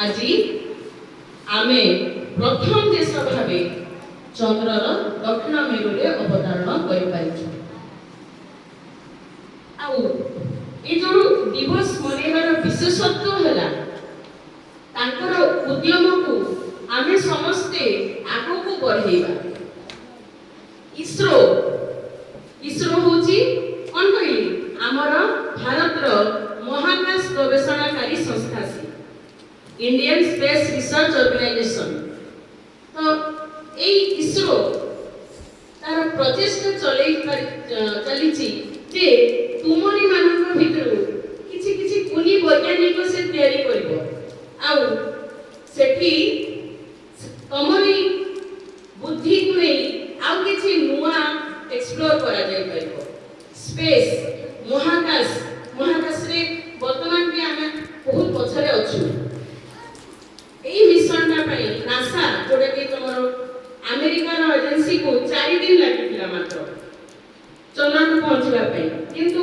आज आमे प्रथम देश भावे चंद्रर दक्षिण मेरु रे अवतरण करि पाइछु। आउ ए जो दिवस मनेबार विशेषत्व हला तांकर उद्यम को आमे समस्ते आगो को बढ़ेबा। इसरो इसरो होची कोन कहली हमर भारत रो महाकाश गवेषणाकारी संस्था सी इंडियन स्पेस रिसर्च ऑर्गेनाइजेशन। तो ए इसरो तार प्रचेष्टा चली जे तुमरी मानक भितर किछि किछि कुनी वैज्ञानिक से तैयारी करबो आउ सेठी तमरी बुद्धि को नहीं आउ किछि नुआ एक्सप्लोर करा जाय परबो। स्पेस महाकाश महाकाश रे वर्तमान भी आमे बहुत पछरे अछु। एई मिशन ना पई नासा जोडे के तमरो अमेरिका रो एजेंसी को 4 दिन लागितिला मात्र चंद्र को पहुंचवा पई, किंतु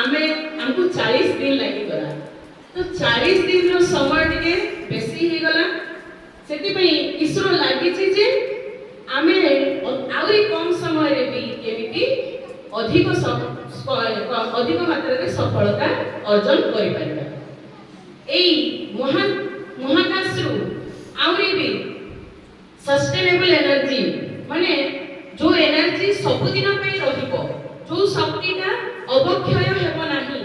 आमे हमको 40 दिन लागि गला। तो 40 दिन रो समय टिके बेसी हे गला। सेति पई इसरो लागि छि जे आमे आउरी कम समय रे भी केमिति अधिक मात्रा रे सफलता अर्जन करि पारिबा। एई महाकाश रु आउरी भी सस्टेनेबल एनर्जी माने जो एनर्जी सबुदिन पई रहिबो, जो शक्तिटा अवक्षय हेबो नाही,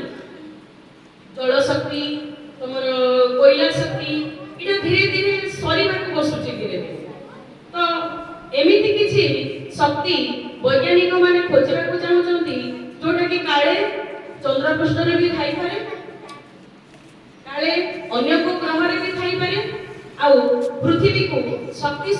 जल शक्ति तमर कोयला शक्ति इटा धीरे धीरे सरीबा को बसुची धीरे धीरे। तो एमिति किछि शक्ति वैज्ञानिक माने खोजबा को चाहउचंती जोटा कि काळे चंद्र पृष्ठ रे भी थाई पारे, काळे अन्य को ग्रह रे भी थाई पारे, आउ पृथ्वी को शक्ति